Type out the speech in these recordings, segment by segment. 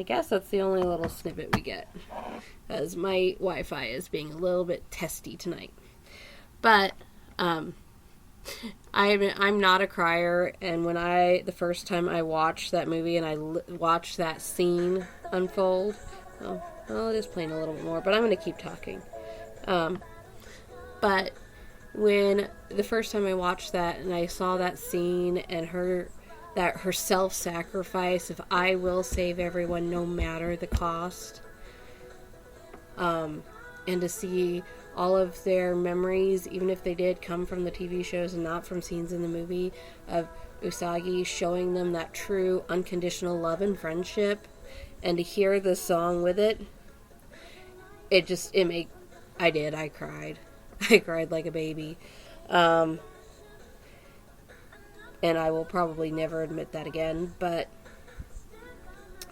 guess that's the only little snippet we get, as my Wi-Fi is being a little bit testy tonight. But I'm not a crier, and when the first time I watched that movie and I watched that scene unfold, I'll just play a little bit more, but I'm going to keep talking. But when the first time I watched that and I saw that scene and her self-sacrifice of I will save everyone no matter the cost, and to see all of their memories, even if they did come from the TV shows and not from scenes in the movie, of Usagi showing them that true unconditional love and friendship, and to hear the song with it, I cried. I cried like a baby. And I will probably never admit that again, but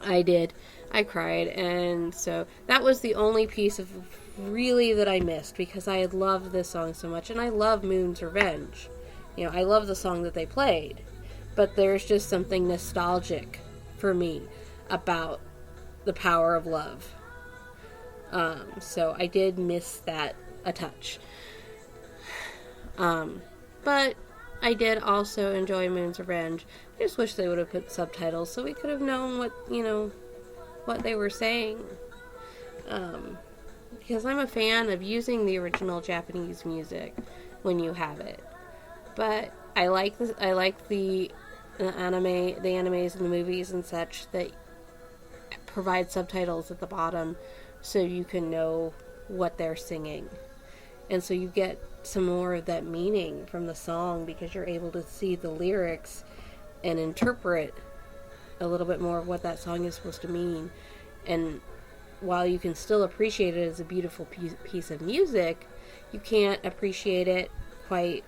I did. I cried, and so that was the only piece of really that I missed, because I had loved this song so much, and I love Moon's Revenge. I love the song that they played, but there's just something nostalgic for me about the power of love. So I did miss that a touch. But I did also enjoy Moon's Revenge. I just wish they would have put subtitles so we could have known what they were saying. Because I'm a fan of using the original Japanese music when you have it. But I like the animes and the movies and such that provide subtitles at the bottom so you can know what they're singing. And so you get some more of that meaning from the song because you're able to see the lyrics and interpret a little bit more of what that song is supposed to mean. And while you can still appreciate it as a beautiful piece of music, you can't appreciate it quite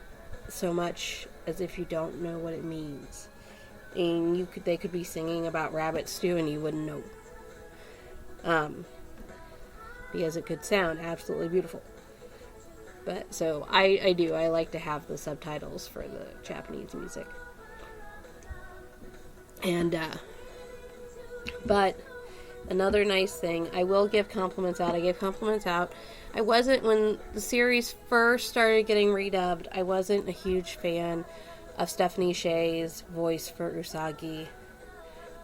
so much as if you don't know what it means. And they could be singing about rabbit stew and you wouldn't know. Because it could sound absolutely beautiful. But so I like to have the subtitles for the Japanese music. And but another nice thing, I will give compliments out. I gave compliments out. When the series first started getting redubbed, I wasn't a huge fan of Stephanie Shea's voice for Usagi.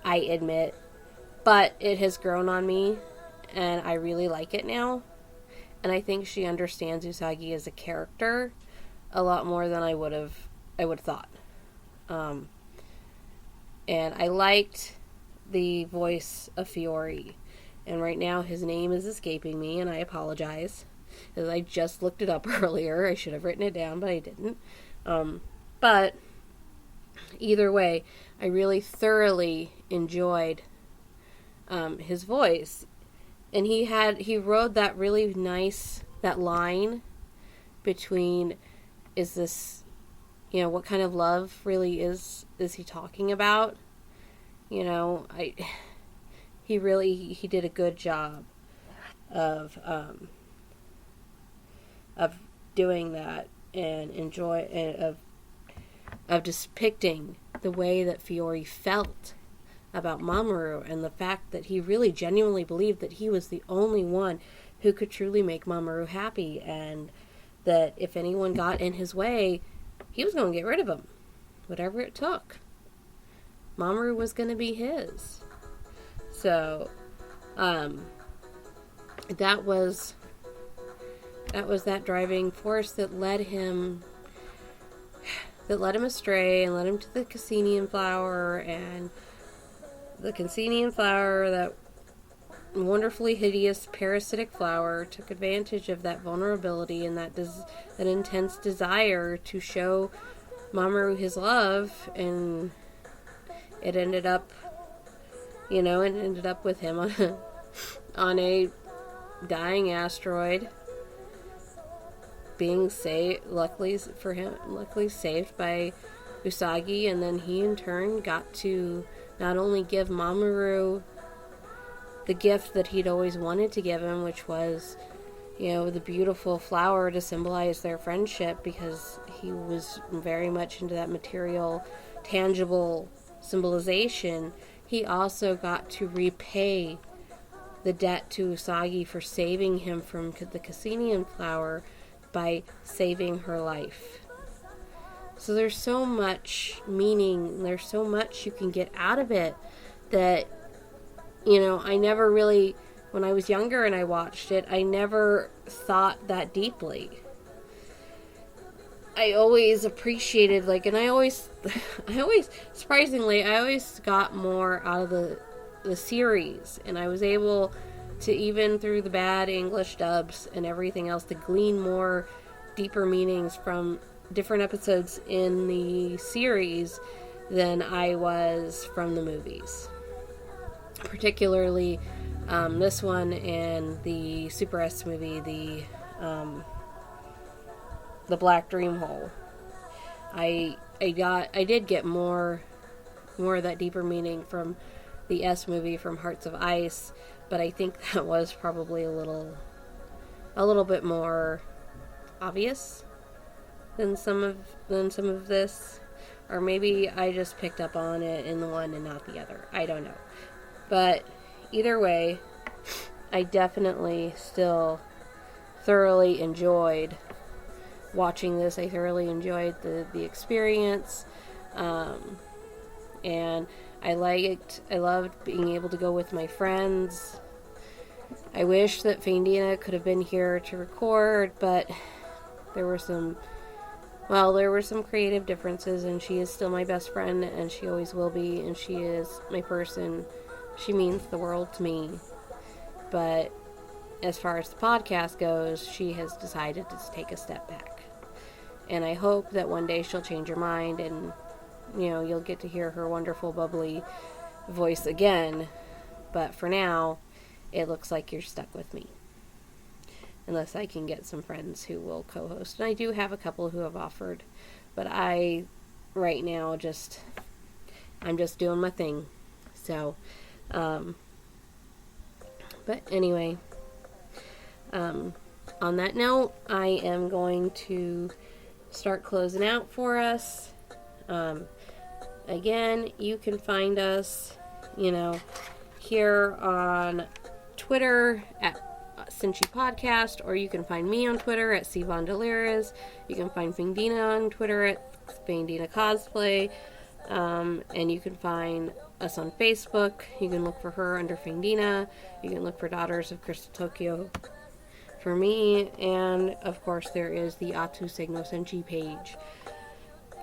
I admit. But it has grown on me, and I really like it now. And I think she understands Usagi as a character a lot more than I would have thought. And I liked the voice of Fiore. And right now his name is escaping me, and I apologize. Because I just looked it up earlier. I should have written it down, but I didn't. But either way, I really thoroughly enjoyed his voice. And he wrote that really nice, that line between, is this, what kind of love really is he talking about? He did a good job of doing that and of depicting the way that Fiore felt about Mamoru, and the fact that he really genuinely believed that he was the only one who could truly make Mamoru happy, and that if anyone got in his way, he was going to get rid of him, whatever it took. Mamoru was going to be his. So, that was that driving force that led him astray and led him to the Cassinian flower, and the Cassinian flower, that wonderfully hideous parasitic flower, took advantage of that vulnerability and that intense desire to show Mamoru his love, and it ended up, with him on a dying asteroid, being saved, luckily saved by Usagi, and then he in turn got to not only give Mamoru the gift that he'd always wanted to give him, which was, the beautiful flower to symbolize their friendship, because he was very much into that material, tangible symbolization. he also got to repay the debt to Usagi for saving him from the Cassinian flower by saving her life. So there's so much meaning, there's so much you can get out of it that, I never really, when I was younger and I watched it, I never thought that deeply. I always appreciated, and I always, surprisingly, I always got more out of the series, and I was able to, even through the bad English dubs and everything else, to glean more deeper meanings from different episodes in the series than I was from the movies. Particularly this one and the Super S movie, the Black Dream Hole. I did get more of that deeper meaning from the S movie, from Hearts of Ice, but I think that was probably a little bit more obvious than some of this, or maybe I just picked up on it in the one and not the other. I don't know, but either way, I definitely still thoroughly enjoyed watching this. I thoroughly enjoyed the experience, and I loved being able to go with my friends. I wish that Faindina could have been here to record, but there were some creative differences, and she is still my best friend, and she always will be, and she is my person. She means the world to me. But as far as the podcast goes, she has decided to take a step back. And I hope that one day she'll change her mind, and you'll get to hear her wonderful, bubbly voice again. But for now, it looks like you're stuck with me. Unless I can get some friends who will co-host. And I do have a couple who have offered. But right now, I'm just doing my thing. So, but anyway, on that note, I am going to start closing out for us. Again, you can find us, here on Twitter at Senshi Podcast, or you can find me on Twitter at Sivan Deliriz. You can find Faindina on Twitter at Faindina Cosplay, and you can find us on Facebook. You can look for her under Faindina. You can look for Daughters of Crystal Tokyo for me, and of course there is the Atu Signo Senshi page.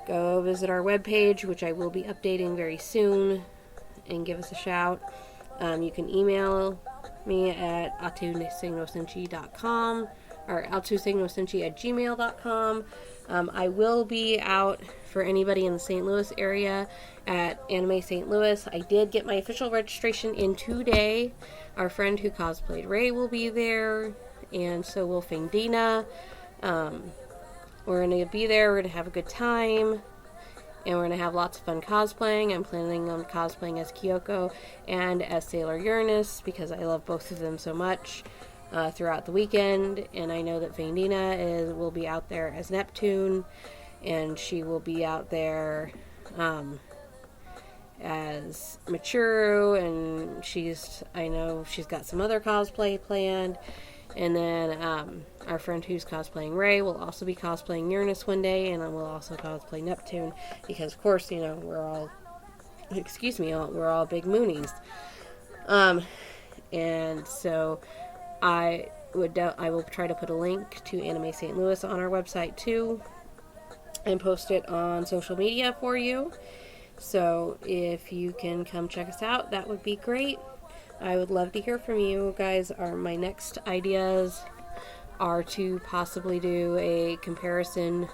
Go visit our webpage, which I will be updating very soon, and give us a shout. You can email me at atusignosenshi.com or atusignosenshi@gmail.com. I will be out for anybody in the St. Louis area at Anime St. Louis. I did get my official registration in today. Our friend who cosplayed Rei will be there, and so will Faindina. We're going to be there. We're going to have a good time, and we're going to have lots of fun cosplaying. I'm planning on cosplaying as Kyoko and as Sailor Uranus because I love both of them so much throughout the weekend. And I know that Faindina will be out there as Neptune, and she will be out there as Michiru, and I know she's got some other cosplay planned. And then our friend who's cosplaying Rei will also be cosplaying Uranus one day, and I will also cosplay Neptune because, of course, we're all big Moonies. And so I will try to put a link to Anime St. Louis on our website too, and post it on social media for you. So if you can come check us out, that would be great. I would love to hear from you guys. My next ideas are to possibly do a comparison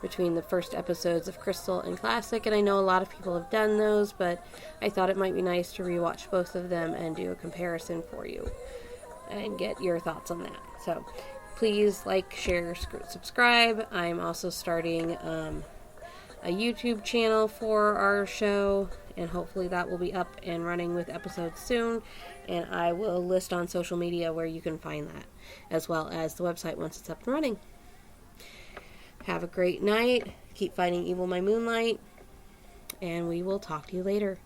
between the first episodes of Crystal and Classic, and I know a lot of people have done those, but I thought it might be nice to rewatch both of them and do a comparison for you and get your thoughts on that. So please like, share, subscribe. I'm also starting a YouTube channel for our show, and hopefully that will be up and running with episodes soon, and I will list on social media where you can find that, as well as the website once it's up and running. Have a great night. Keep fighting evil, my moonlight, and we will talk to you later.